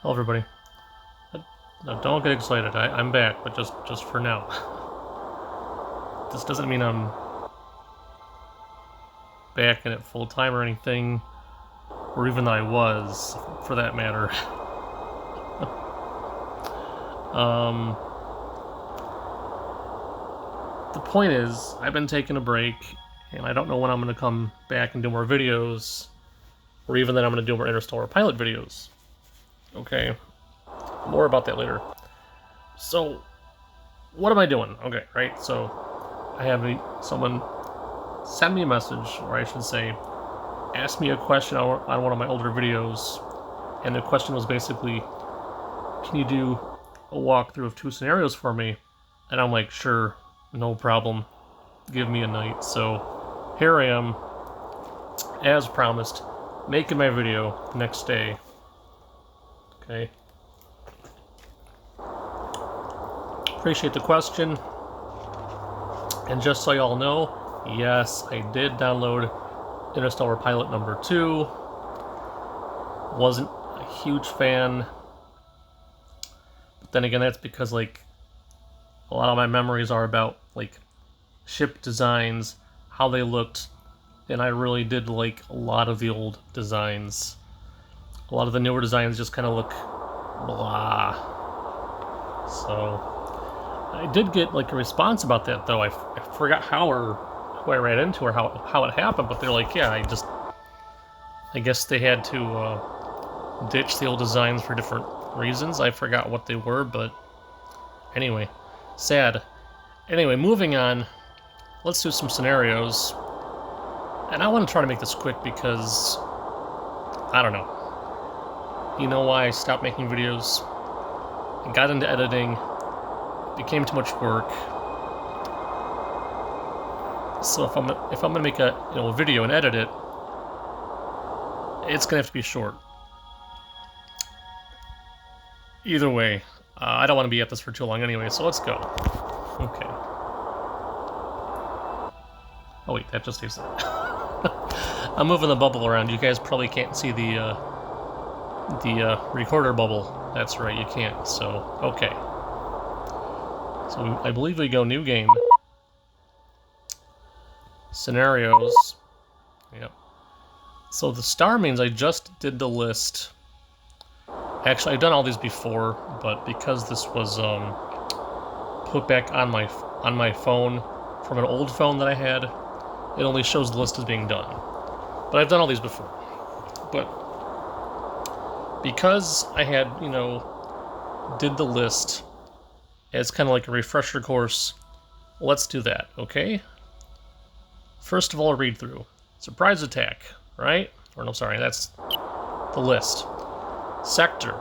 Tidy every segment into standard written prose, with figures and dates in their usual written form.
Hello, everybody. No, don't get excited. I'm back, but just for now. This doesn't mean I'm back in it full time or anything, or even that I was, for that matter. um, the point is, I've been taking a break, and I don't know when I'm going to come back and do more videos, or even that I'm going to do more Interstellar pilot videos. Okay, more about that later. So, what am I doing? Okay, right, so I have someone send me a message, or I should say, ask me a question on one of my older videos, and the question was basically, can you do a walkthrough of 2 scenarios for me? And I'm like, sure, no problem, give me a night. So here I am, as promised, making my video the next day. Okay. Appreciate the question. And just so y'all know, yes, I did download Interstellar Pilot number 2. Wasn't a huge fan. But then again, that's because, like, a lot of my memories are about, like, ship designs, how they looked, and I really did like a lot of the old designs. A lot of the newer designs just kind of look blah. So I did get like a response about that, though. I forgot who I ran into or how it happened, but they're like, yeah, I guess they had to ditch the old designs for different reasons. I forgot what they were, but anyway, sad. Anyway, moving on, let's do some scenarios. And I want to try to make this quick because, I don't know. You know why I stopped making videos? I got into editing, it became too much work. So if I'm gonna make a video and edit it, it's gonna have to be short. Either way, I don't want to be at this for too long anyway, so let's go. Okay. Oh wait, that just stays there. I'm moving the bubble around. You guys probably can't see the recorder bubble. That's right, you can't. So okay. So I believe we go new game. Scenarios. Yep. So the star means I just did the list. Actually, I've done all these before, but because this was put back on my phone from an old phone that I had, it only shows the list as being done. But I've done all these before. But because I had, did the list as kind of like a refresher course, let's do that, okay? First of all, read through. Surprise attack, right? Or no, sorry, that's the list. Sector,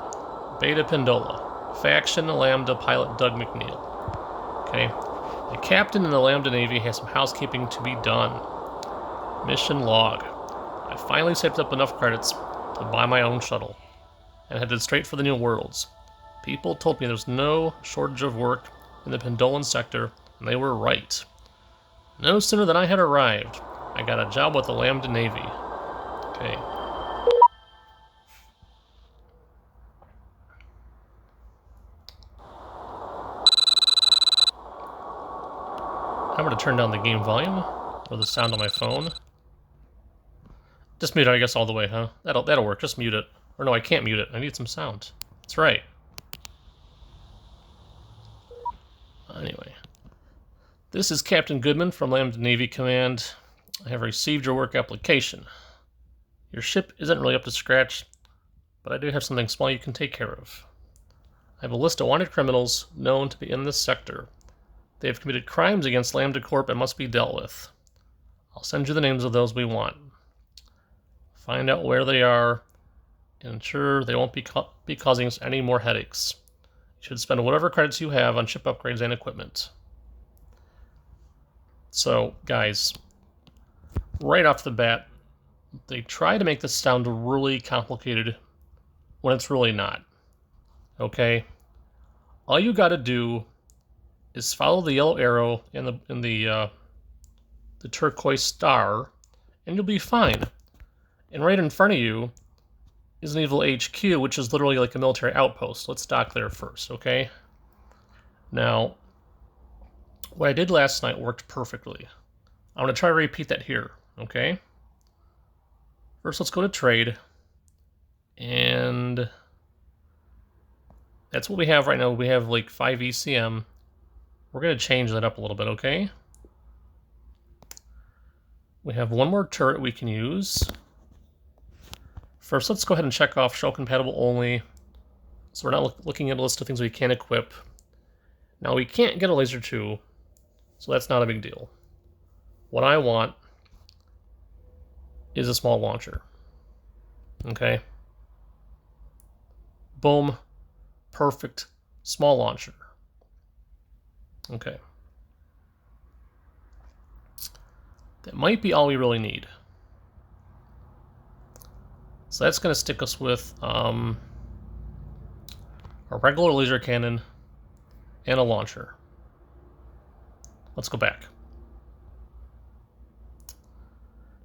Beta Pindola. Faction, Lambda Pilot Doug McNeil. Okay. The captain in the Lambda Navy has some housekeeping to be done. Mission log. I finally saved up enough credits to buy my own shuttle and headed straight for the New Worlds. People told me there's no shortage of work in the Pindolan sector, and they were right. No sooner than I had arrived, I got a job with the Lambda Navy. Okay. I'm going to turn down the game volume, or the sound on my phone. Just mute it, I guess, all the way, huh? That'll work, just mute it. Or no, I can't mute it, I need some sound. That's right. Anyway. This is Captain Goodman from Lambda Navy Command. I have received your work application. Your ship isn't really up to scratch, but I do have something small you can take care of. I have a list of wanted criminals known to be in this sector. They have committed crimes against Lambda Corp and must be dealt with. I'll send you the names of those we want. Find out where they are and ensure they won't be causing us any more headaches. You should spend whatever credits you have on ship upgrades and equipment. So, guys, right off the bat, they try to make this sound really complicated when it's really not. Okay? All you gotta do is follow the yellow arrow in the turquoise star, and you'll be fine. And right in front of you is Naval HQ, which is literally like a military outpost. Let's dock there first, okay? Now, what I did last night worked perfectly. I'm going to try to repeat that here, okay? First, let's go to trade. And that's what we have right now. We have like 5 ECM. We're going to change that up a little bit, okay? We have one more turret we can use. First, let's go ahead and check off show compatible only. So we're not looking at a list of things we can equip. Now, we can't get a laser 2, so that's not a big deal. What I want is a small launcher. Okay? Boom. Perfect. Small launcher. Okay. That might be all we really need. So that's going to stick us with a regular laser cannon and a launcher. Let's go back.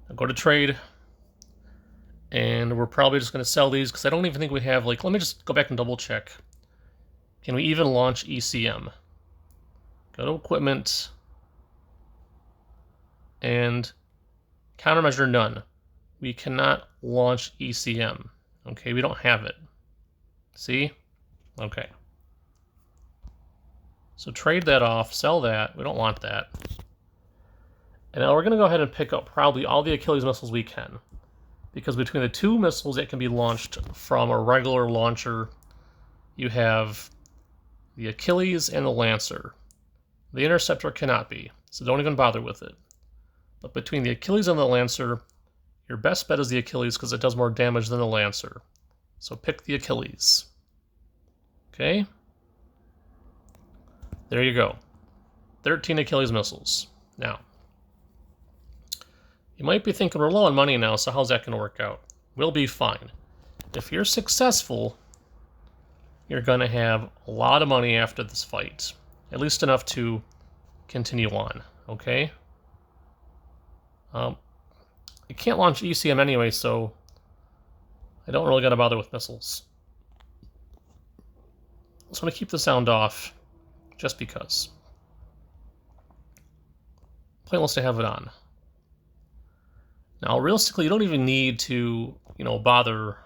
I'll go to trade. And we're probably just going to sell these because I don't even think we have, like, let me just go back and double check. Can we even launch ECM? Go to equipment. And countermeasure none. We cannot launch ECM. Okay, we don't have it. See? Okay. So trade that off, sell that. We don't want that. And now we're going to go ahead and pick up probably all the Achilles missiles we can. Because between the 2 missiles that can be launched from a regular launcher, you have the Achilles and the Lancer. The Interceptor cannot be, so don't even bother with it. But between the Achilles and the Lancer, your best bet is the Achilles because it does more damage than the Lancer. So pick the Achilles. Okay? There you go. 13 Achilles missiles. Now, you might be thinking we're low on money now, so how's that going to work out? We'll be fine. If you're successful, you're going to have a lot of money after this fight. At least enough to continue on, okay? You can't launch ECM anyway, so I don't really got to bother with missiles. So I'm going to keep the sound off, just because. Pointless to have it on. Now, realistically, you don't even need to, bother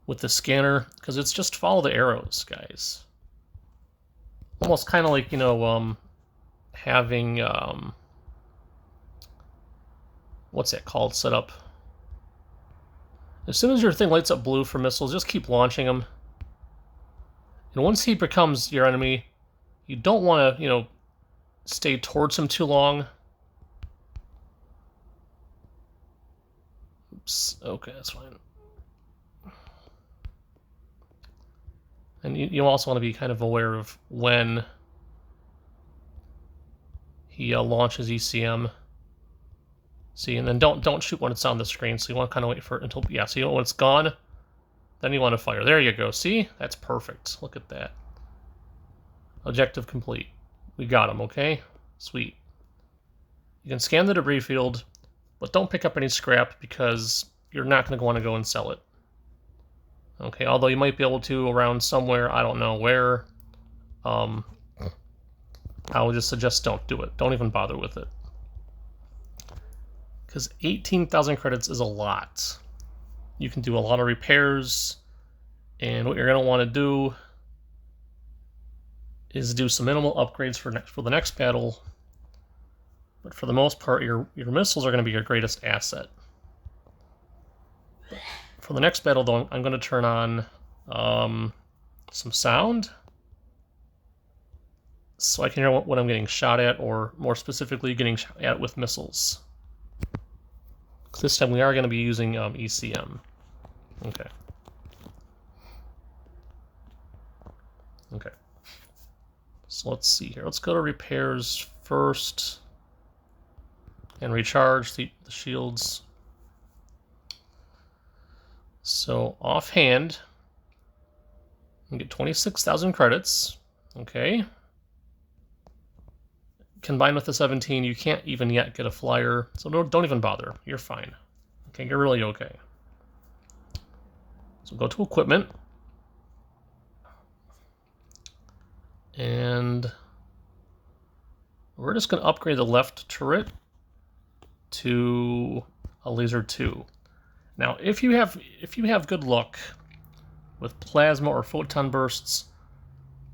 with the scanner, because it's just follow the arrows, guys. Almost kind of like, having, what's that called, set up. As soon as your thing lights up blue for missiles, just keep launching them. And once he becomes your enemy, you don't want to, stay towards him too long. Oops, okay, that's fine. And you also want to be kind of aware of when he launches ECM. See, and then don't shoot when it's on the screen. So you want to kind of wait for it until, yeah, so when it's gone, then you want to fire. There you go. See? That's perfect. Look at that. Objective complete. We got him, okay? Sweet. You can scan the debris field, but don't pick up any scrap because you're not going to want to go and sell it. Okay, although you might be able to around somewhere, I don't know where. I would just suggest don't do it. Don't even bother with it. Because 18,000 credits is a lot. You can do a lot of repairs, and what you're going to want to do is do some minimal upgrades for the next battle. But for the most part, your missiles are going to be your greatest asset. For the next battle, though, I'm going to turn on some sound so I can hear what I'm getting shot at, or more specifically, getting shot at with missiles. This time we are going to be using ECM. Okay. Okay. So let's see here. Let's go to repairs first and recharge the shields. So offhand, we get 26,000 credits. Okay. combined with the 17, you can't even yet get a flyer, so don't even bother. You're fine. Okay, you're really okay. So go to equipment, and we're just going to upgrade the left turret to a laser 2. Now, if you have good luck with plasma or photon bursts,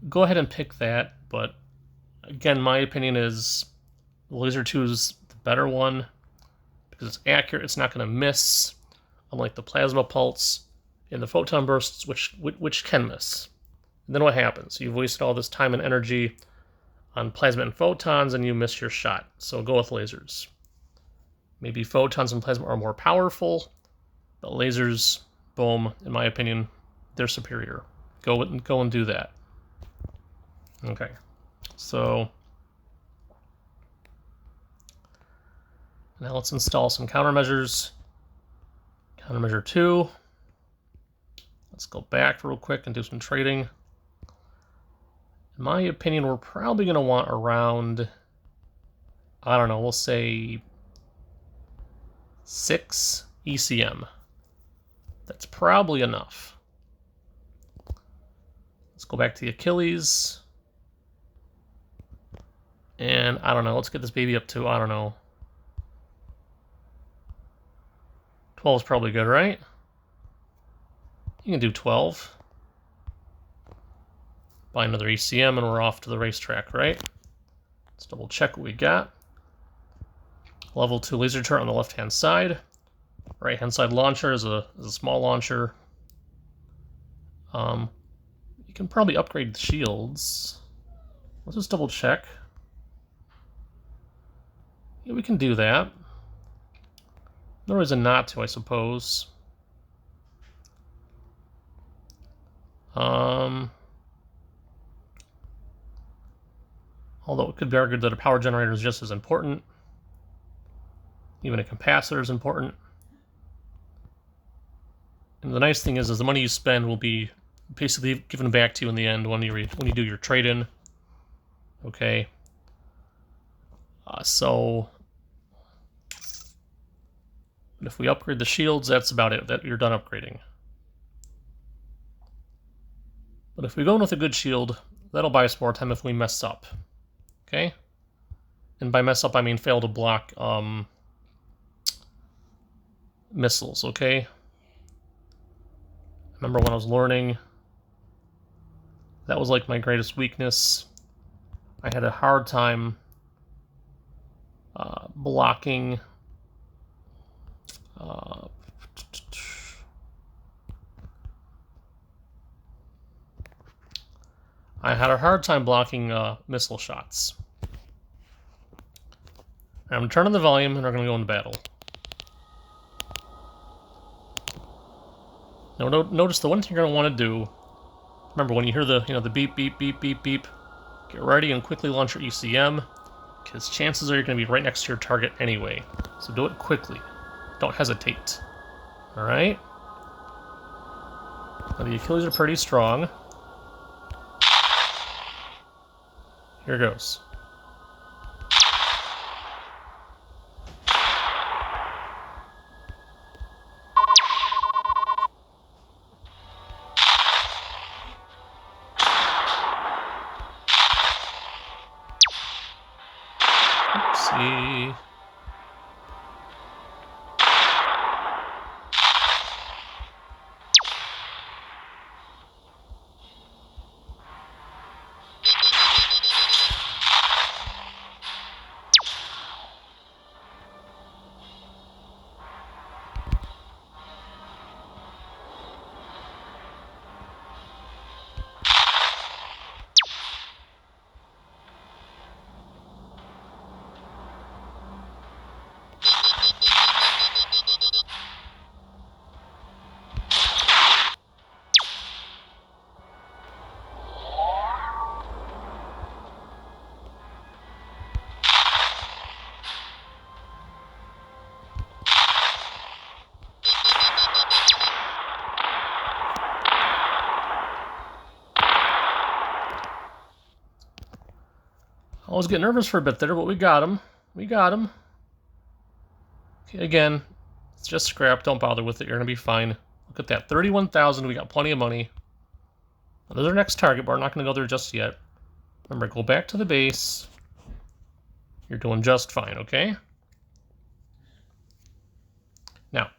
go ahead and pick that. But again, my opinion is the laser 2 is the better one because it's accurate. It's not going to miss, unlike the plasma pulse and the photon bursts, which can miss. And then what happens? You've wasted all this time and energy on plasma and photons, and you miss your shot. So go with lasers. Maybe photons and plasma are more powerful, but lasers, boom, in my opinion, they're superior. Go and do that. Okay, so now let's install some countermeasures. Countermeasure 2. Let's go back real quick and do some trading. In my opinion, we're probably going to want around, I don't know, we'll say 6 ECM. That's probably enough. Let's go back to the Achilles. And I don't know, let's get this baby up to, I don't know, 12 is probably good, right? You can do 12. Buy another ECM and we're off to the racetrack, right? Let's double check what we got. Level 2 laser turret on the left-hand side. Right-hand side launcher is a small launcher. You can probably upgrade the shields. Let's just double check. Yeah, we can do that. No reason not to, I suppose. Although it could be argued that a power generator is just as important. Even a capacitor is important. And the nice thing is the money you spend will be basically given back to you in the end when you do your trade-in. Okay. So if we upgrade the shields, that's about it. That you're done upgrading. But if we go in with a good shield, that'll buy us more time if we mess up. Okay? And by mess up, I mean fail to block missiles, okay? I remember when I was learning, that was like my greatest weakness. I had a hard time blocking missile shots. I'm going to turn on the volume and we're going to go into battle. Now notice the one thing you're going to want to do, remember when you hear the beep, beep, beep, beep, beep, get ready and quickly launch your ECM, because chances are you're going to be right next to your target anyway. So do it quickly. Don't hesitate. Alright? Now the Achilles are pretty strong. Here goes. Oopsie. I was getting nervous for a bit there, but we got him. We got him. Okay, again, it's just scrap. Don't bother with it. You're going to be fine. Look at that. 31,000. We got plenty of money. Now, there's our next target, but we're not going to go there just yet. Remember, go back to the base. You're doing just fine, okay? Now,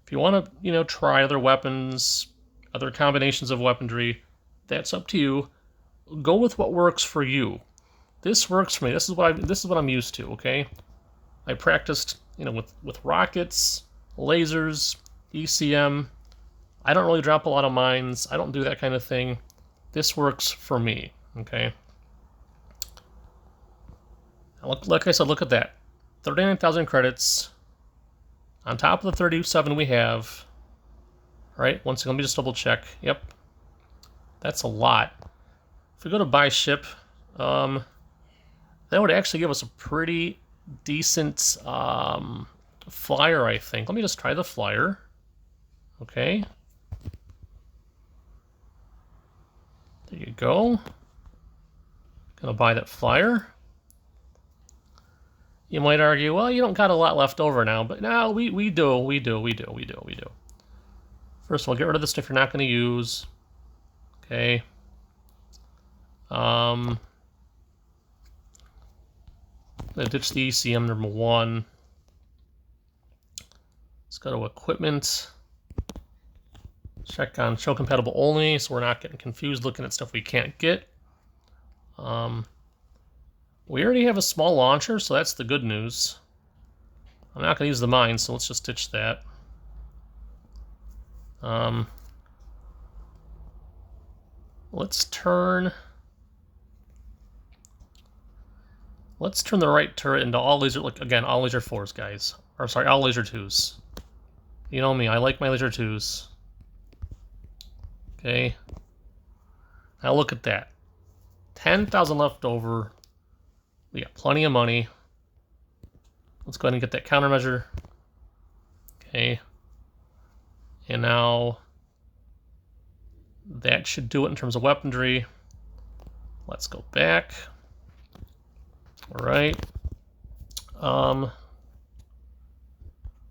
if you want to, try other weapons, other combinations of weaponry, that's up to you. Go with what works for you. This works for me. This is what I'm used to, okay? I practiced, with rockets, lasers, ECM. I don't really drop a lot of mines. I don't do that kind of thing. This works for me, okay? Like I said, look at that. 39,000 credits on top of the 37 we have. All right, once again, let me just double check. Yep, that's a lot. If we go to buy ship, that would actually give us a pretty decent flyer, I think. Let me just try the flyer. Okay. There you go. Gonna buy that flyer. You might argue, well, you don't got a lot left over now, but no, we do. First of all, get rid of the stuff you're not going to use. Okay. Gonna ditch the ECM number 1. Let's go to equipment. Check on show compatible only, so we're not getting confused looking at stuff we can't get. We already have a small launcher, so that's the good news. I'm not going to use the mine, so let's just ditch that. Let's turn the right turret into all laser, again, all laser 4s, guys. Or sorry, all laser 2s. You know me, I like my laser 2s. Okay. Now look at that. 10,000 left over. We got plenty of money. Let's go ahead and get that countermeasure. Okay. And now that should do it in terms of weaponry. Let's go back. All right.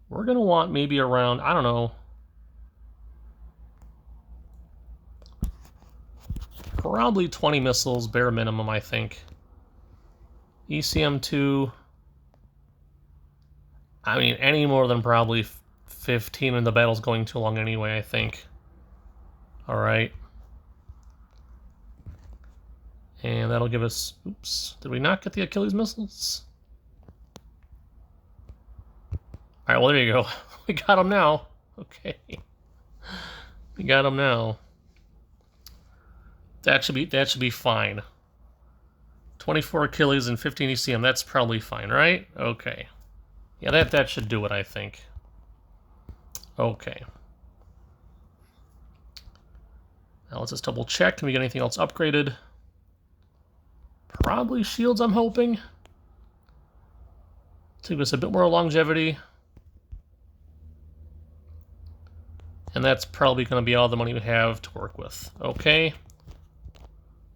We're gonna want maybe around, I don't know, probably 20 missiles, bare minimum, I think. ECM2, I mean, any more than probably 15 when the battle's going too long anyway, I think. Alright. And that'll give us... Oops. Did we not get the Achilles missiles? Alright, well, there you go. We got them now. Okay. We got them now. That should be fine. 24 Achilles and 15 ECM. That's probably fine, right? Okay. Yeah, that should do it, I think. Okay. Now let's just double check. Can we get anything else upgraded? Probably shields, I'm hoping. To give us a bit more longevity. And that's probably going to be all the money we have to work with. Okay.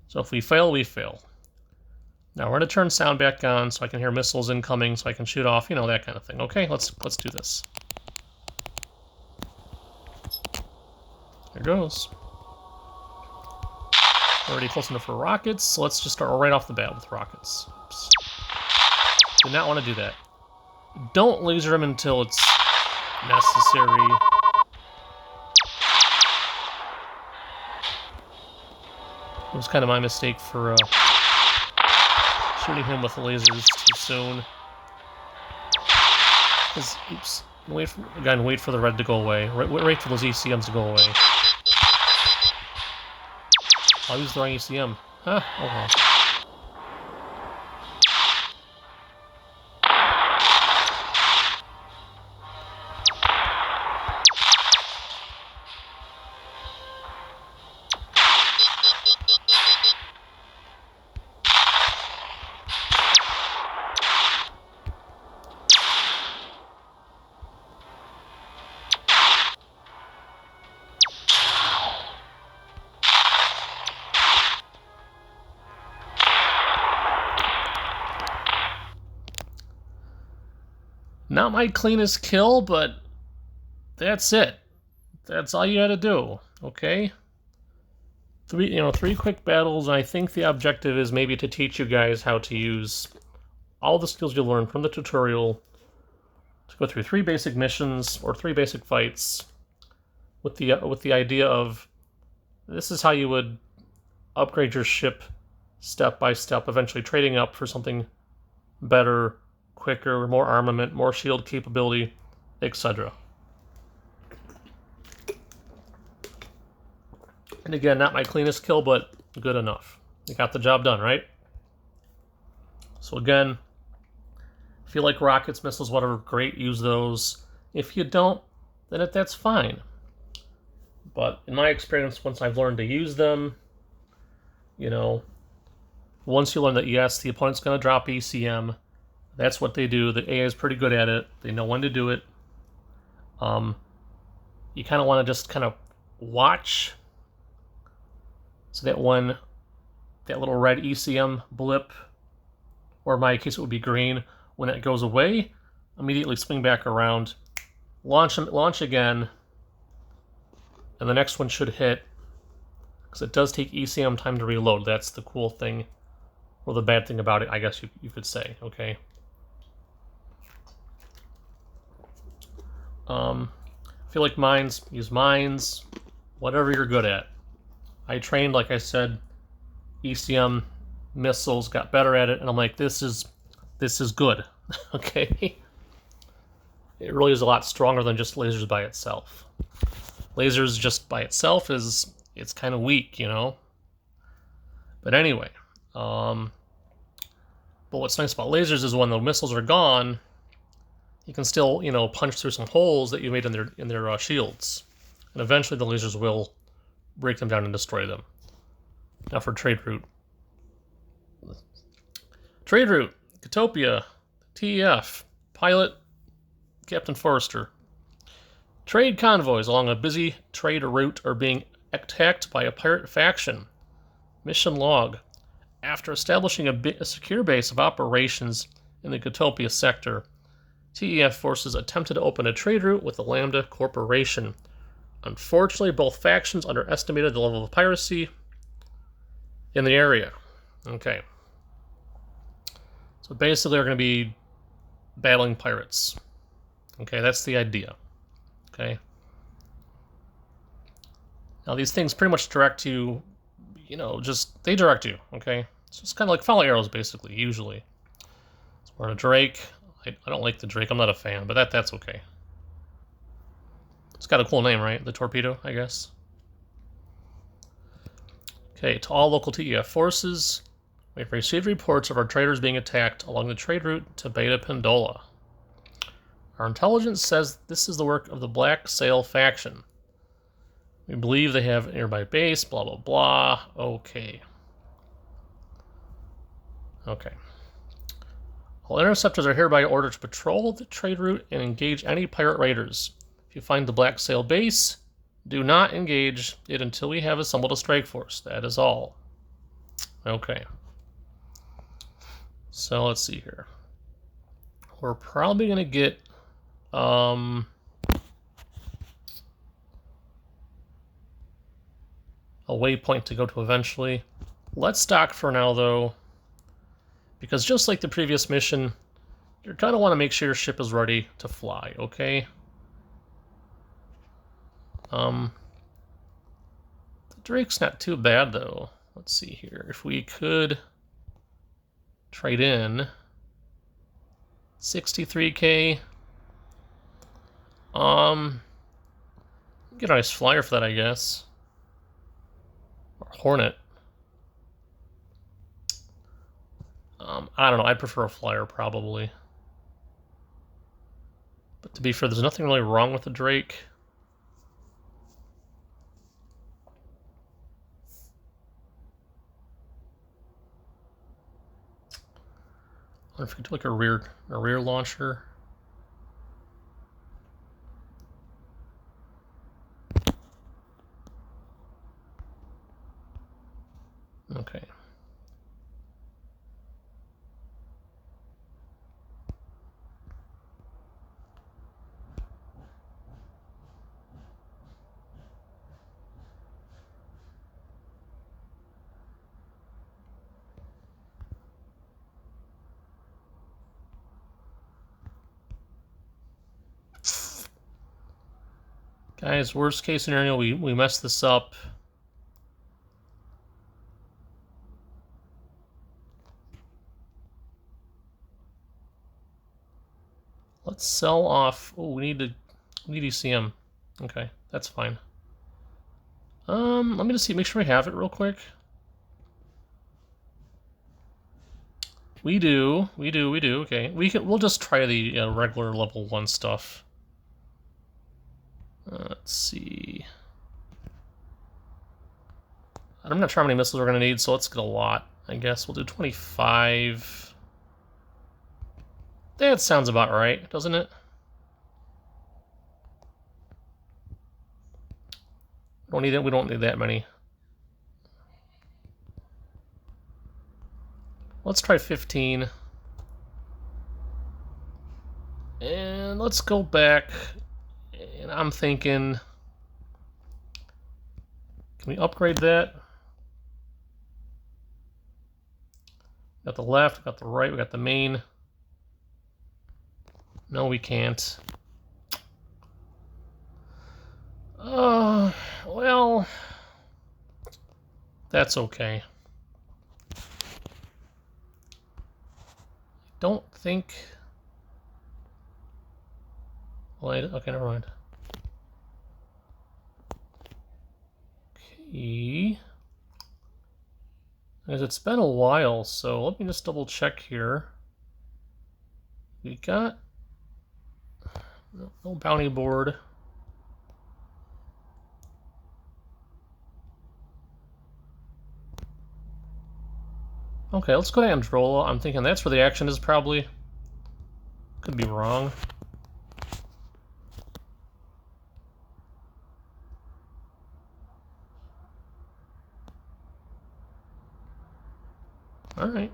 So if we fail, we fail. Now we're going to turn sound back on so I can hear missiles incoming, so I can shoot off, that kind of thing. Okay, let's do this. There goes. Already close enough for rockets, so let's just start right off the bat with rockets. Oops. Did not want to do that. Don't laser them until it's necessary. It was kind of my mistake for shooting him with lasers too soon. Oops. Wait for the red to go away. Wait for those ECMs to go away. I'll use the wrong ECM. Huh? Oh well. Not my cleanest kill, but that's it. That's all you gotta do, okay? Three quick battles, and I think the objective is maybe to teach you guys how to use all the skills you learn from the tutorial to go through 3 basic missions or 3 basic fights with the idea of this is how you would upgrade your ship step by step, eventually trading up for something better, quicker, more armament, more shield capability, etc. And again, not my cleanest kill, but good enough. You got the job done, right? So again, if you like rockets, missiles, whatever, great, use those. If you don't, then that's fine. But in my experience, once I've learned to use them, once you learn that yes, the opponent's going to drop ECM, that's what they do. The AI is pretty good at it. They know when to do it. You kind of want to just kind of watch so that when that little red ECM blip, or in my case it would be green, when it goes away, immediately swing back around, launch again, and the next one should hit, because it does take ECM time to reload. That's the cool thing, or the bad thing about it, I guess you could say, okay? If you like mines, use mines, whatever you're good at. I trained, like I said, ECM missiles, got better at it, and I'm like, this is good, okay? It really is a lot stronger than just lasers by itself. Lasers just by itself it's kind of weak, But anyway, but what's nice about lasers is when the missiles are gone, you can still, punch through some holes that you made in their shields, and eventually the lasers will break them down and destroy them. Now for trade route. Trade route, Utopia, TEF, pilot, Captain Forrester. Trade convoys along a busy trade route are being attacked by a pirate faction. Mission log. After establishing a secure base of operations in the Utopia sector, TEF forces attempted to open a trade route with the Lambda Corporation. Unfortunately, both factions underestimated the level of piracy in the area. Okay. So basically, they're going to be battling pirates. Okay, that's the idea. Okay. Now, these things pretty much direct you, they direct you, okay? It's just kind of like follow arrows, basically, usually. So we're on a Drake. I don't like the Drake. I'm not a fan, but that's okay. It's got a cool name, right? The Torpedo, I guess. Okay, to all local TEF forces, we've received reports of our traders being attacked along the trade route to Beta Pendola. Our intelligence says this is the work of the Black Sail faction. We believe they have a nearby base, blah, blah, blah. Okay. Okay. All interceptors are hereby ordered to patrol the trade route and engage any pirate raiders. If you find the Black Sail base, do not engage it until we have assembled a strike force. That is all. Okay. So let's see here. We're probably going to get a waypoint to go to eventually. Let's dock for now, though, because just like the previous mission, you're going to want to make sure your ship is ready to fly, okay? The Drake's not too bad, though. Let's see here. If we could trade in 63K. Get a nice flyer for that, I guess. Or Hornet. I don't know. I'd prefer a flyer, probably. But to be fair, there's nothing really wrong with the Drake. I wonder if we could do like a rear launcher. Okay. Guys, worst case scenario, we mess this up. Let's sell off. Oh, we need ECM. Okay, that's fine. Let me just see, make sure we have it real quick. We do. Okay, we'll just try the regular level 1 stuff. Let's see. I'm not sure how many missiles we're gonna need, so let's get a lot. I guess we'll do 25. That sounds about right, doesn't it? Don't need it. We don't need that many. Let's try 15. And let's go back. And I'm thinking, can we upgrade that? Got the left, got the right, we got the main. No, we can't. Well, that's okay. Don't think. Wait, okay, never mind. Okay. Because it's been a while, so let me just double check here. We got no bounty board. Okay, let's go to Androla. I'm thinking that's where the action is probably. Could be wrong. Alright.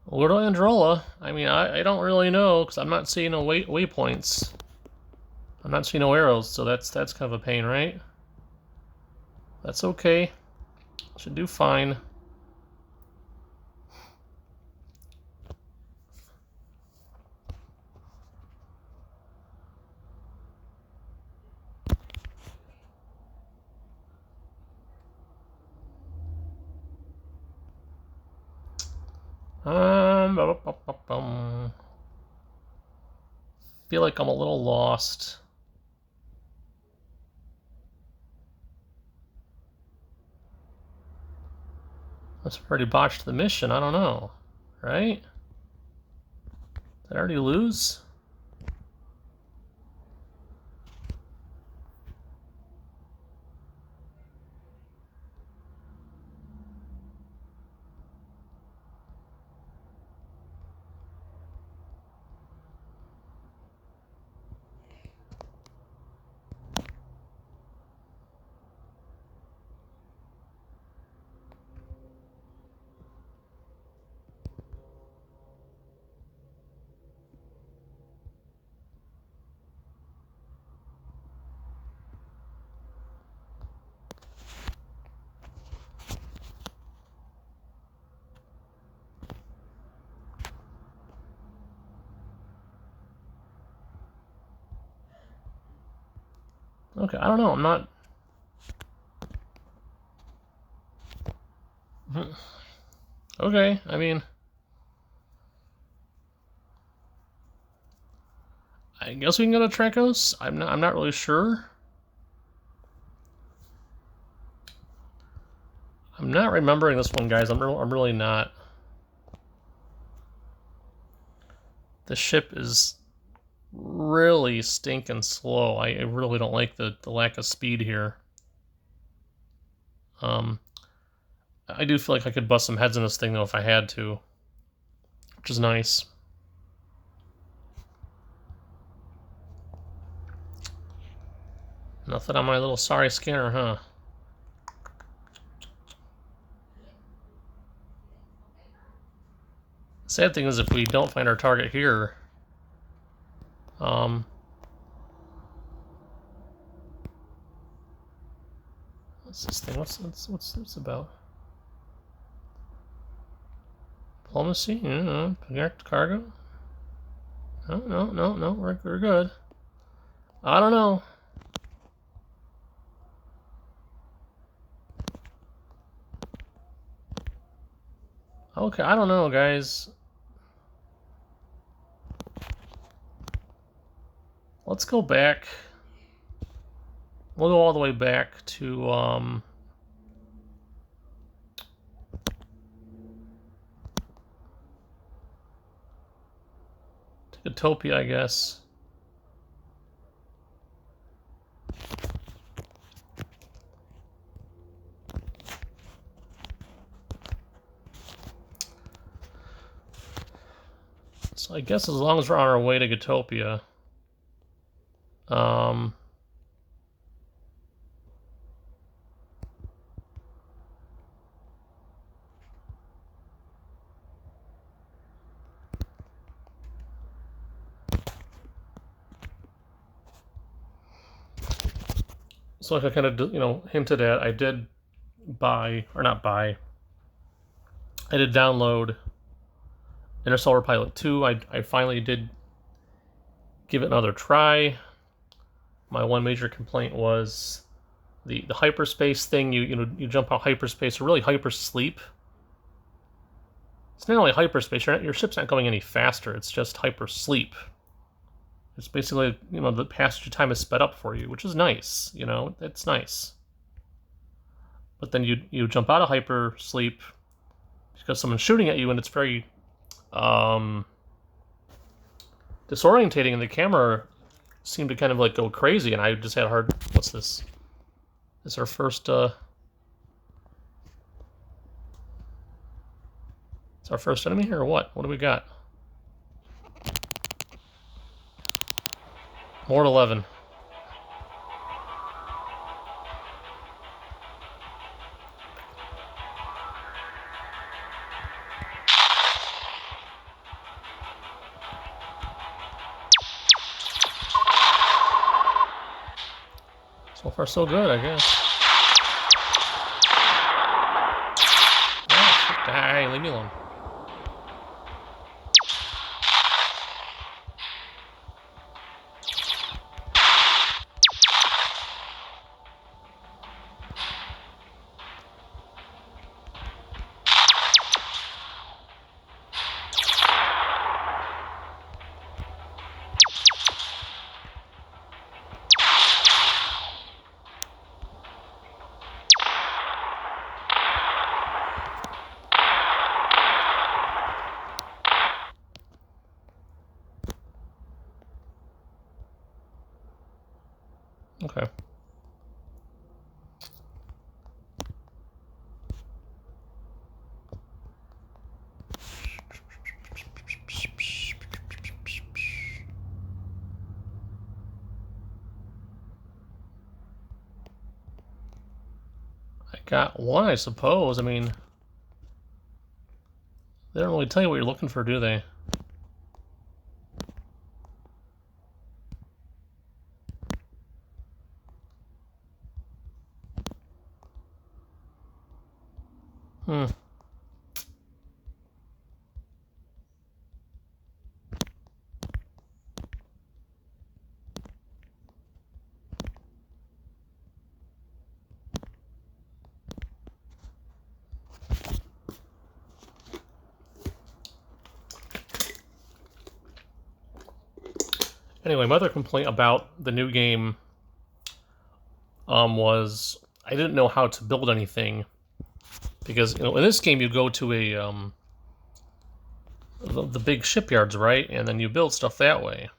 Where do Androla? I mean, I don't really know, because I'm not seeing no waypoints. I'm not seeing no arrows, so that's kind of a pain, right? That's okay. Should do fine. Feel like I'm a little lost. Must have already botched the mission, I don't know. Right? Did I already lose? Okay, I don't know, I'm not... Okay, I mean... I guess we can go to Trakos? I'm not really sure. I'm not remembering this one, guys. I'm really not. The ship is really stinking slow. I really don't like the lack of speed here. I do feel like I could bust some heads in this thing, though, if I had to. Which is nice. Nothing on my little sorry scanner, huh? Sad thing is, if we don't find our target here, What's this thing? What's this about? Diplomacy? Yeah, protect cargo? No. We're good. I don't know. Okay, I don't know, guys. Let's go back. We'll go all the way back to Utopia, I guess. So I guess as long as we're on our way to Utopia, so like I kind of hinted at, I did buy, or not buy, I did download Interstellar Pilot 2. I finally did give it another try. My one major complaint was the hyperspace thing. You jump out hyperspace, or really hypersleep. It's not only hyperspace. Your ship's not going any faster. It's just hypersleep. It's basically the passage time is sped up for you, which is nice. It's nice. But then you jump out of hypersleep because someone's shooting at you, and it's very disorientating, and the camera seemed to kind of like go crazy, and I just had a hard. What's this? This is our first. It's our first enemy here, or what? What do we got? More 11. So far, so good, I guess. Oh, die, leave me alone. Okay. I got one, I suppose. I mean, they don't really tell you what you're looking for, do they? Hmm. Anyway, my other complaint about the new game was I didn't know how to build anything, because in this game you go to a the big shipyards, right, and then you build stuff that way.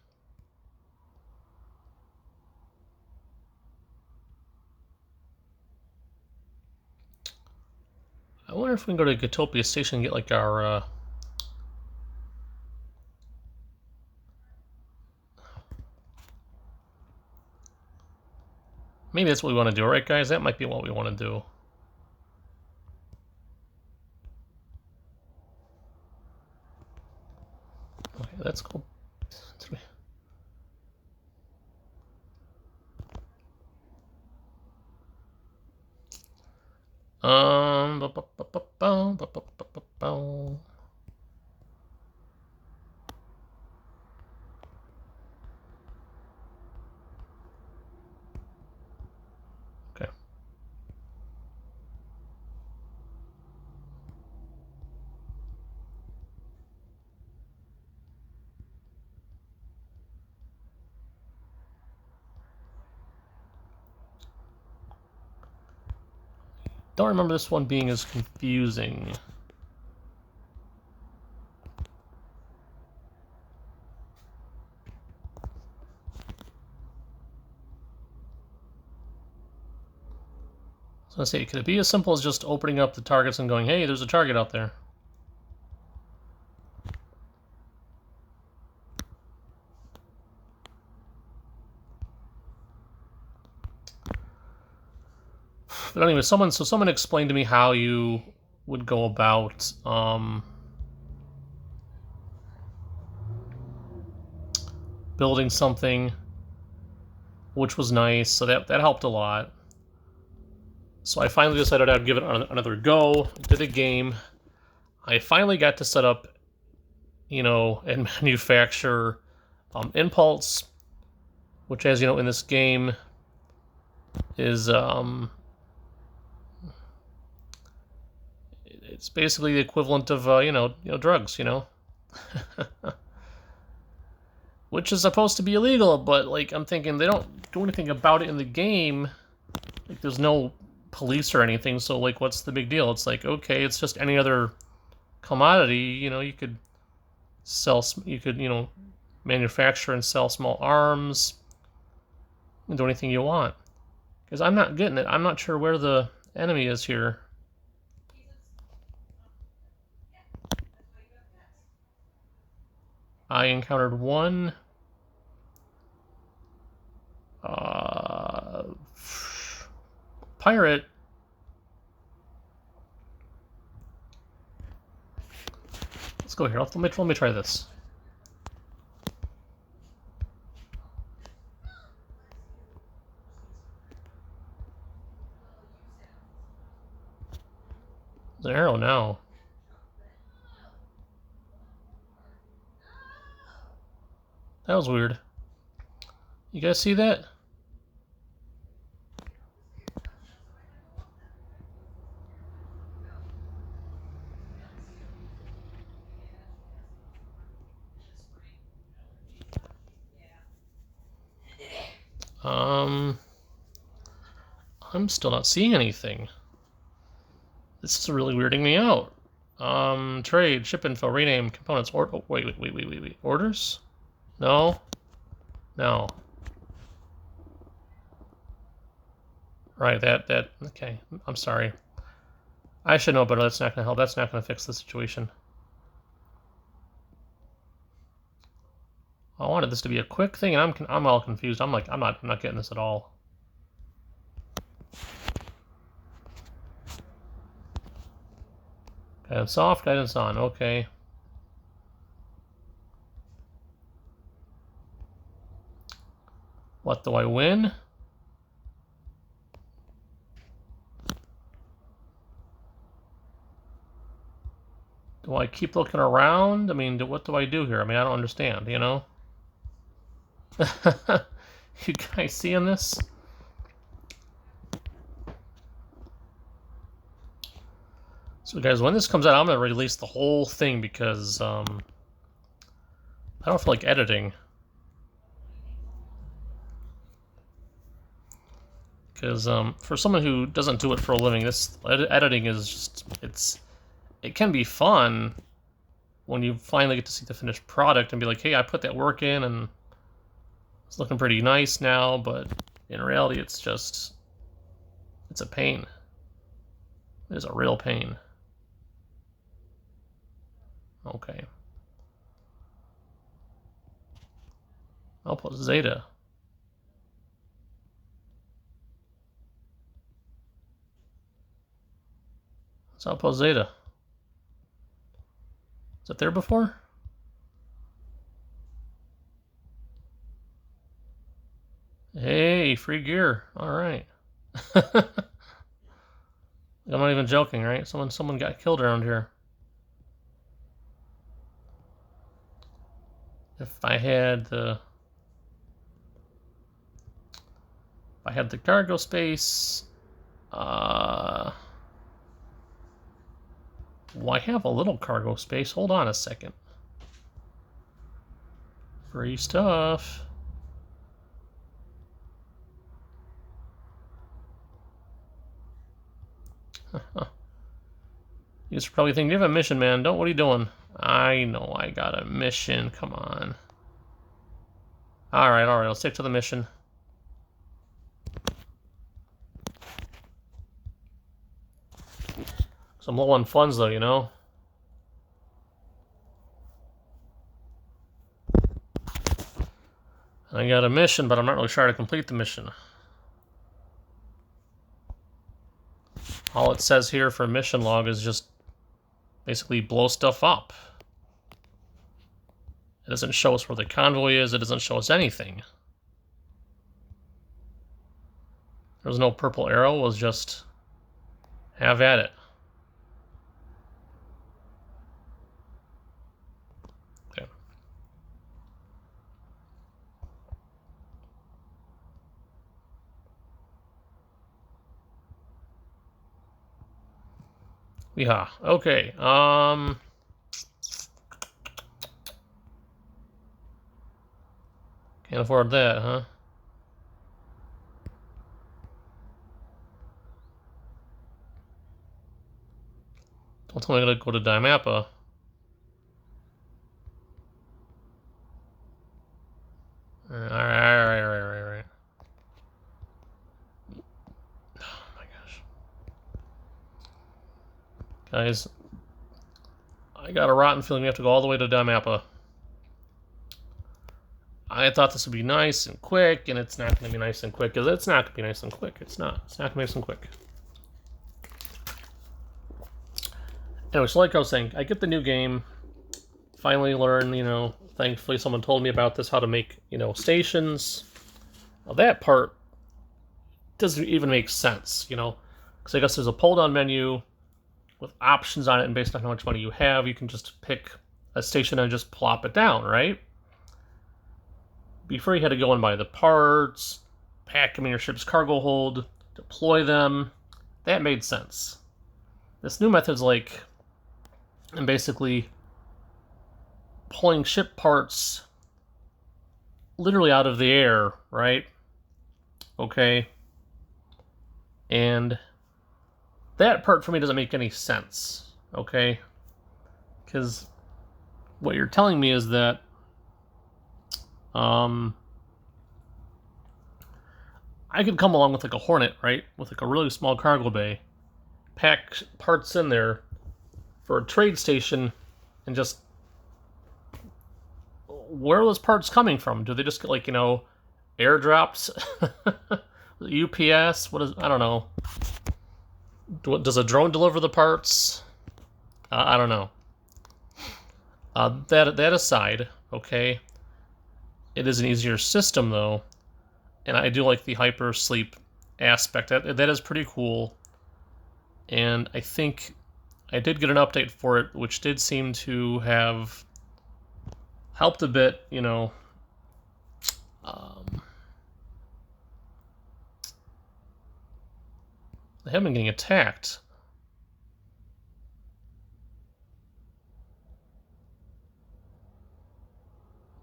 I wonder if we can go to Utopia Station and get like our maybe that's what we want to do, right, guys? That might be what we want to do. Okay, that's cool. bu- bu- bu- bu- bu- bu- bu- bu- bu- bu. Okay. Don't remember this one being as confusing. So I say, could it be as simple as just opening up the targets and going, hey, there's a target out there? But anyway, someone explained to me how you would go about building something, which was nice. So that helped a lot. So I finally decided I'd give it another go. Did a game. I finally got to set up, and manufacture Impulse, which, as you know, in this game is it's basically the equivalent of drugs, which is supposed to be illegal. But like, I'm thinking they don't do anything about it in the game. Like, there's no police or anything, so like, what's the big deal? It's like, okay, it's just any other commodity. You could sell, manufacture and sell small arms and do anything you want. Because I'm not getting it. I'm not sure where the enemy is here. I encountered one pirate. Let's go here. Let me try this. There's an arrow now. That was weird. You guys see that? Um, I'm still not seeing anything. This is really weirding me out. Trade, ship info, rename, components, oh, wait. Orders? No. No. Right, okay. I'm sorry. I should know better. That's not gonna help. That's not gonna fix the situation. I wanted this to be a quick thing, and I'm all confused. I'm not getting this at all. Guidance off, guidance on. Okay. What do I win? Do I keep looking around? I mean, what do I do here? I mean, I don't understand, You guys seeing this? So, guys, when this comes out, I'm going to release the whole thing because I don't feel like editing. Because for someone who doesn't do it for a living, this editing is just, it can be fun when you finally get to see the finished product and be like, hey, I put that work in and it's looking pretty nice now, but in reality, it's a pain. It is a real pain. Okay. I'll put Zeta. So I'll put Zeta. Is it there before? Hey, free gear. All right. I'm not even joking, right? Someone got killed around here. If I had the cargo space, well, I have a little cargo space. Hold on a second. Free stuff. You just probably think you have a mission, man. What are you doing? I know I got a mission. Come on. All right. Let's stick to the mission. So I'm low on funds, though, you know. I got a mission, but I'm not really sure how to complete the mission. All it says here for mission log is just basically blow stuff up. It doesn't show us where the convoy is. It doesn't show us anything. There was no purple arrow. It was just have at it. Okay. Yeah. Okay. Can't afford that, huh? Don't tell me I gotta go to Dimappa. Alright. Oh my gosh. Guys, I got a rotten feeling we have to go all the way to Dimappa. I thought this would be nice and quick, and it's not going to be nice and quick, because it's not going to be nice and quick. It's not going to be nice and quick. Anyway, so like I was saying, I get the new game, finally learn, you know, thankfully someone told me about this, how to make, you know, stations. Well, that part doesn't even make sense, you know, because I guess there's a pull-down menu with options on it, and based on how much money you have, you can just pick a station and just plop it down, right? Before you had to go and buy the parts, pack them in your ship's cargo hold, deploy them. That made sense. This new method's like, I'm basically pulling ship parts literally out of the air, right? Okay. And that part for me doesn't make any sense, okay? Because what you're telling me is that I could come along with like a Hornet, right? With like a really small cargo bay, pack parts in there for a trade station, and just, where are those parts coming from? Do they just get, like, you know, airdrops? UPS? What is, I don't know. Does a drone deliver the parts? I don't know. That aside, okay, it is an easier system though, and I do like the hyper sleep aspect. That is pretty cool, and I think I did get an update for it, which did seem to have helped a bit, you know. They haven't been getting attacked.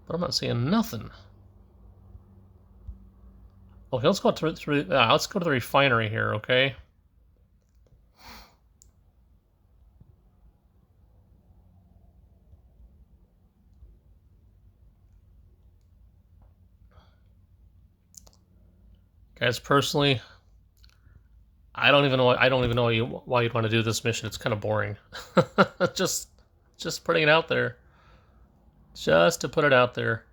But I'm not seeing nothing. Okay, let's go to let's go to the refinery here, okay? Guys, personally, I don't even know why you'd want to do this mission. It's kind of boring. just putting it out there. Just to put it out there.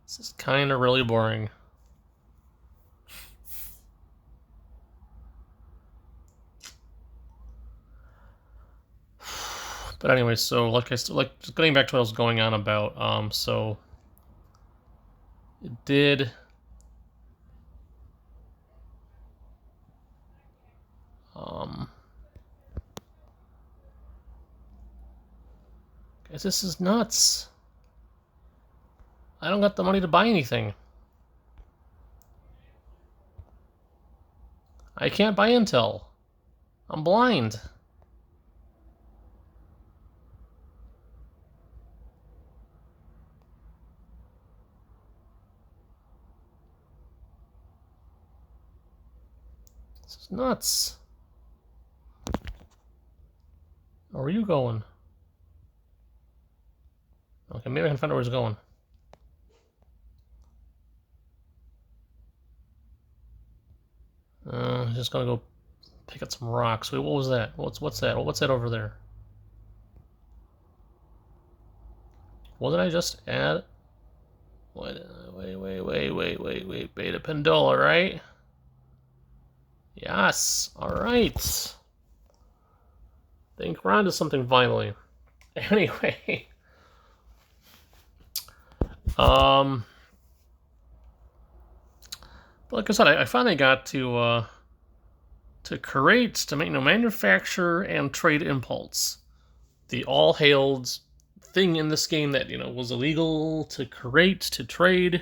This is kind of really boring. But anyway, so just getting back to what I was going on about, so it did This is nuts. I don't got the money to buy anything. I can't buy Intel. I'm blind. This is nuts. Where are you going? Okay, maybe I can find out where he's going. Just gonna go pick up some rocks. Wait, what was that? What's that? What's that over there? Wasn't I just at? Wait, Beta Pendola, right? Yes. All right. Think we're onto something finally. Anyway, but like I said, I finally got to create, to manufacture and trade impulse, the all-hailed thing in this game that was illegal to create, to trade,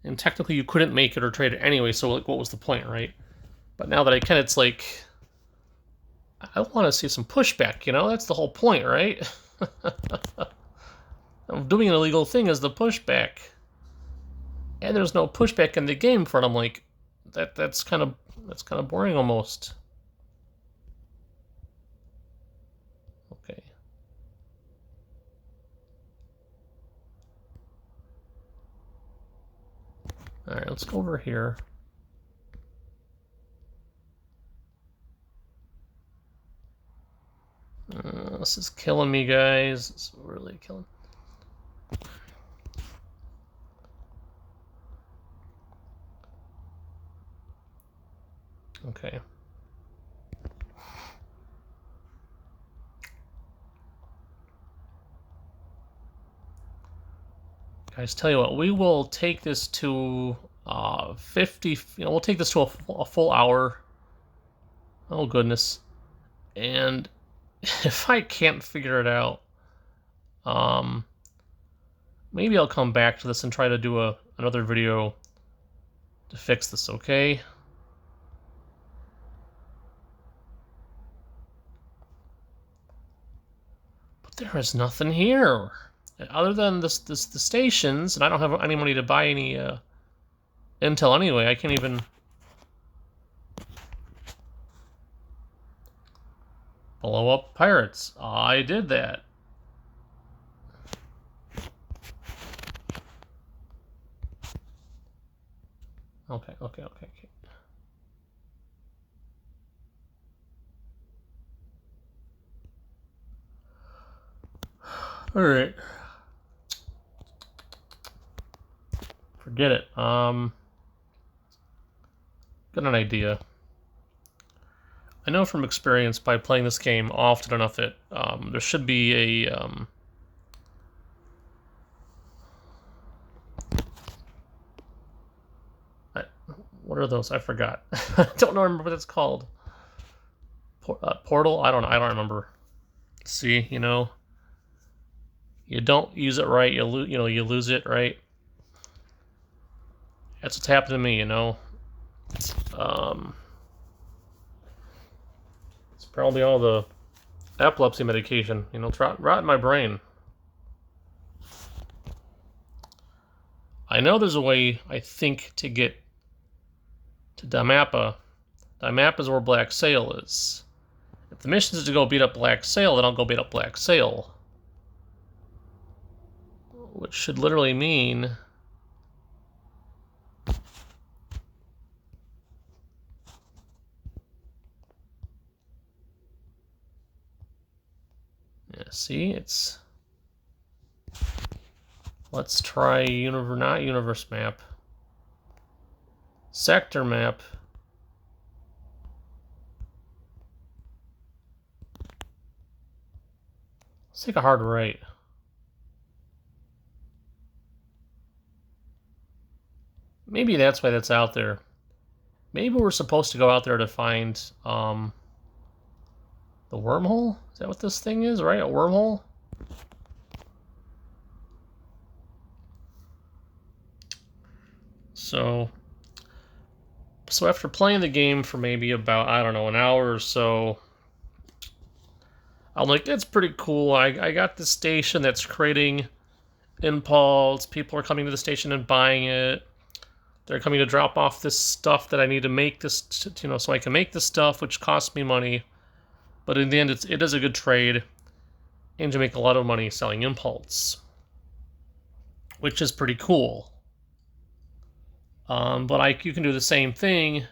and technically you couldn't make it or trade it anyway. So like, what was the point, right? But now that I can, it's like I want to see some pushback. That's the whole point, right? Doing an illegal thing is the pushback, and there's no pushback in the game for it. I'm like, that's kind of boring almost. Okay. All right, let's go over here. This is killing me, guys. It's really killing. Okay. Guys, tell you what, we will take this to 50. We'll take this to a full hour. Oh goodness. And if I can't figure it out, maybe I'll come back to this and try to do another video to fix this, okay? But there is nothing here other than the stations, and I don't have any money to buy any intel anyway. I can't even blow up pirates. I did that. Okay. All right. Forget it. Got an idea. I know from experience by playing this game often enough that there should be a what are those? I forgot. I don't remember what it's called. Portal? I don't remember. See, you don't use it right, you lose it, right? That's what's happened to me, It's probably all the epilepsy medication, it's rot in my brain. I know there's a way, I think, to get to Dimappa. Dimappa is where Black Sail is. If the mission is to go beat up Black Sail, then I'll go beat up Black Sail. Which should literally mean... Yeah, see, it's... Let's try not universe map. Sector map. Let's take a hard right. Maybe that's why that's out there. Maybe we're supposed to go out there to find the wormhole? Is that what this thing is, right? A wormhole? So after playing the game for maybe about, I don't know, an hour or so, I'm like, it's pretty cool. I got this station that's creating impulse. People are coming to the station and buying it. They're coming to drop off this stuff that I need to make this, so I can make this stuff, which costs me money. But in the end, it is a good trade, and you make a lot of money selling impulse, which is pretty cool. But you can do the same thing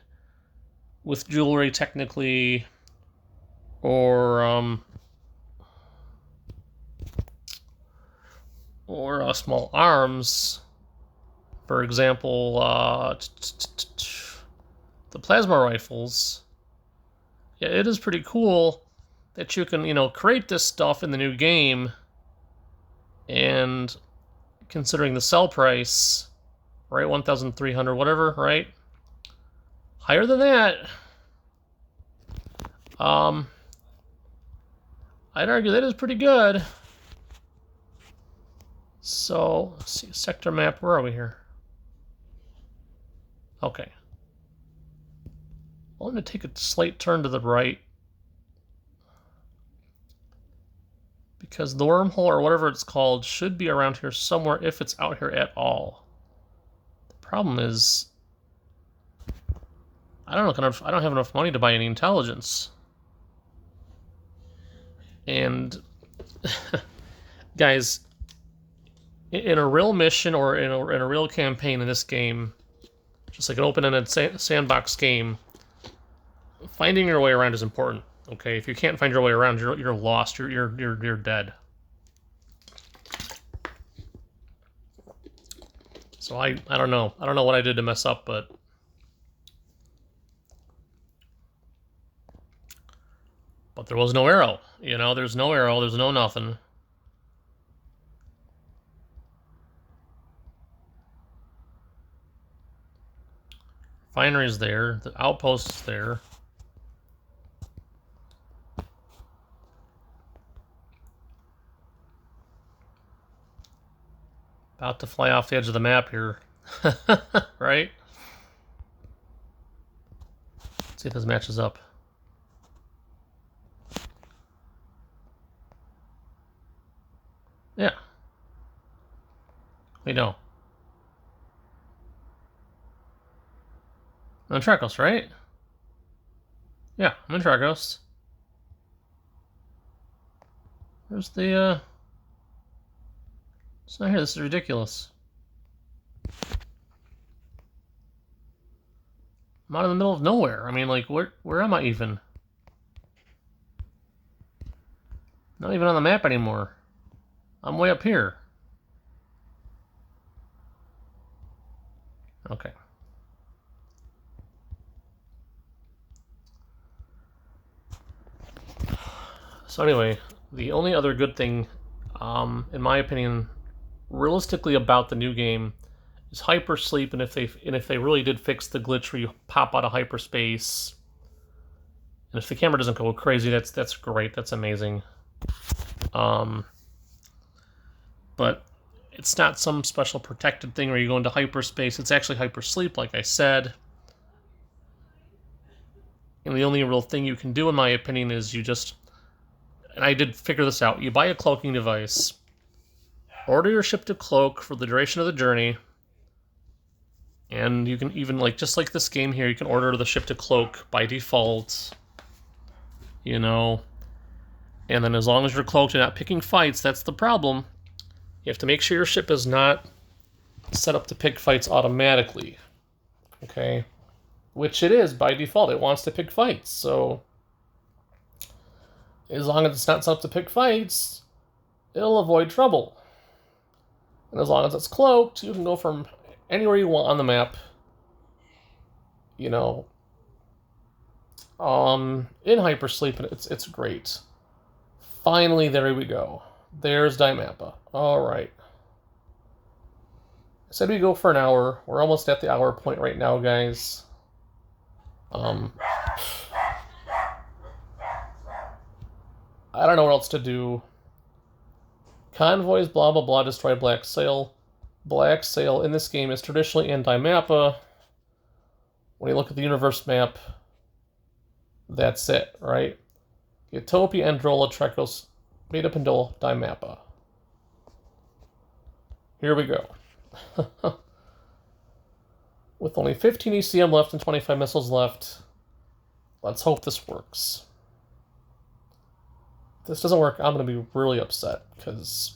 with jewelry, technically, or small arms. For example, the plasma rifles. Yeah, it is pretty cool that you can, create this stuff in the new game, and considering the sell price, right, 1,300, whatever, right? Higher than that. I'd argue that is pretty good. So, let's see, sector map, where are we here? Okay. Well, I'm going to take a slight turn to the right, because the wormhole, or whatever it's called, should be around here somewhere if it's out here at all. The problem is, I don't have enough money to buy any intelligence. And guys, in a real mission or in a real campaign in this game, just like an open-ended sandbox game, finding your way around is important. Okay, if you can't find your way around, you're lost. You're dead. So I don't know. I don't know what I did to mess up, but there was no arrow. There's no arrow. There's no nothing. Refinery's there. The outpost's there. About to fly off the edge of the map here. Right? Let's see if this matches up. Yeah. We know. I'm in Tracos, right? Yeah, I'm in Tracos. Where's the, It's not here, this is ridiculous. I'm out in the middle of nowhere. I mean, like, where am I even? Not even on the map anymore. I'm way up here. Okay. So anyway, the only other good thing, in my opinion, realistically about the new game is hypersleep, and if they really did fix the glitch where you pop out of hyperspace, and if the camera doesn't go crazy, that's great. That's amazing. But it's not some special protected thing where you go into hyperspace. It's actually hypersleep, like I said. And the only real thing you can do, in my opinion, is you just... And I did figure this out. You buy a cloaking device, order your ship to cloak for the duration of the journey, and you can even, like, just like this game here, you can order the ship to cloak by default, and then as long as you're cloaked and not picking fights, that's the problem. You have to make sure your ship is not set up to pick fights automatically, okay? Which it is by default. It wants to pick fights, so as long as it's not set up to pick fights, it'll avoid trouble. And as long as it's cloaked, you can go from anywhere you want on the map, in hypersleep, and it's great. Finally, there we go. There's Dimappa. All right. I said we go for an hour. We're almost at the hour point right now, guys. I don't know what else to do. Convoys, blah, blah, blah, destroy Black Sail. black sail in this game is traditionally anti-mappa. When you look at the universe map, that's it, right? Utopia, Androla, Trekos, Beta Pendula, Dimappa. Here we go. With only 15 ECM left and 25 missiles left, let's hope this works. If this doesn't work, I'm going to be really upset, because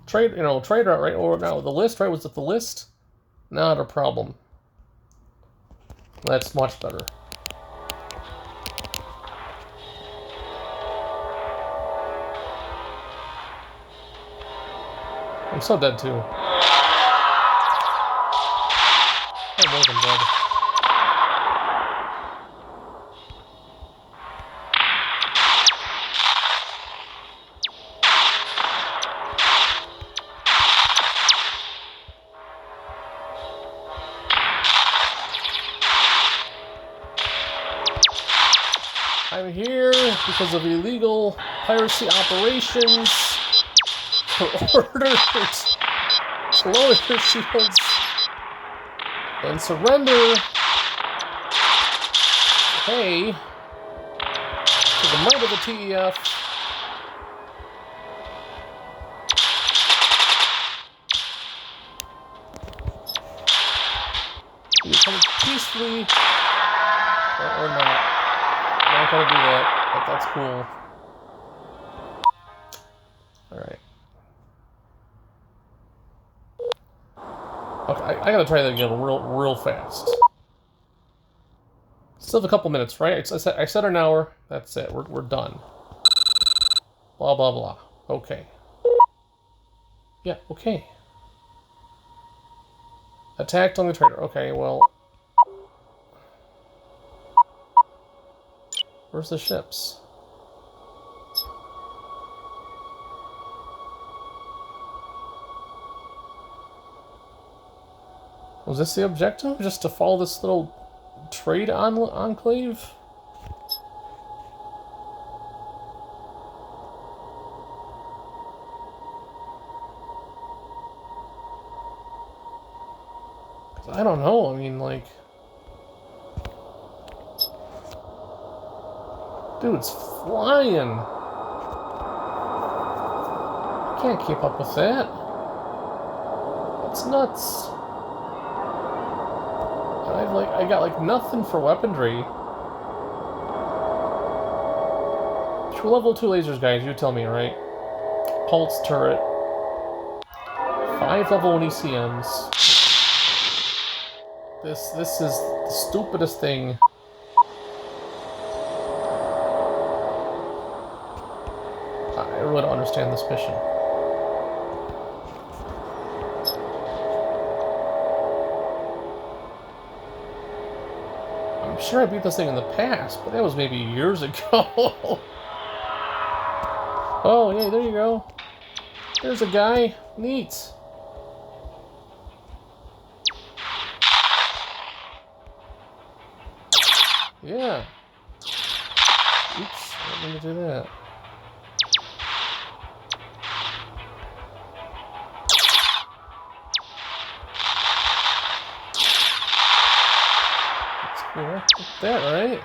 trade route, right? Or now the list, right? Was it the list? Not a problem. That's much better. I'm so dead too. I'm more than dead. I'm here because of illegal piracy operations for orders to lower your shields and surrender, hey, to the might of the TEF. You come peacefully, or not. I'm not gonna do that, but that's cool. Alright. Okay, I gotta try that again real fast. Still have a couple minutes, right? I said an hour. That's it. We're done. Blah, blah, blah. Okay. Yeah, okay. Attacked on the trader. Okay, well... Where's the ships? Was this the objective? Just to follow this little trade enclave? I don't know. I mean, like... Dude, it's flying. I can't keep up with that. It's nuts. I got like nothing for weaponry. 2 level 2 lasers, guys. You tell me, right? Pulse turret. 5 level 1 ECMs. This is the stupidest thing. I really don't understand this mission. I'm sure I beat this thing in the past, but that was maybe years ago. Oh, yeah, there you go. There's a guy. Neat. Yeah. Oops, I didn't mean to do that. That's cool. Look at that, right?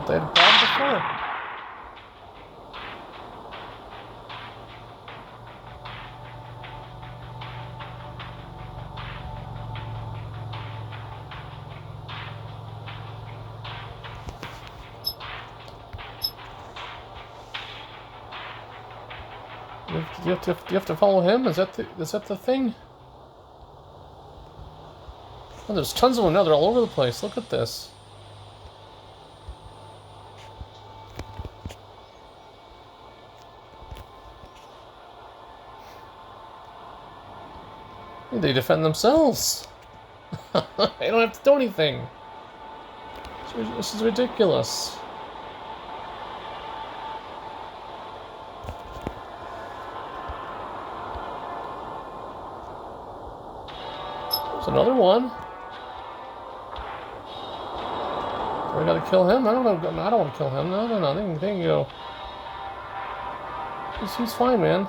They had a problem before. Do you have to follow him? Is that the thing? Oh, there's tons of them now. They're all over the place. Look at this. They defend themselves. They don't have to do anything. This is ridiculous. There's another one. Do I gotta kill him? I don't know. I don't want to kill him. No, no, no. They can go. He's fine, man.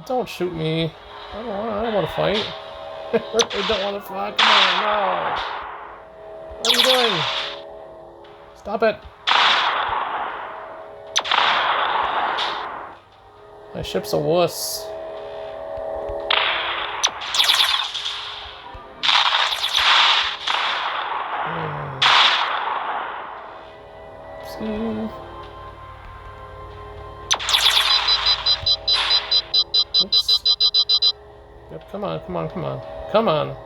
Don't shoot me. I don't want to fight. I don't want to fight. Come on, no. What are you doing? Stop it. My ship's a wuss. See. Oops. Yep, come on, come on, come on. Come on.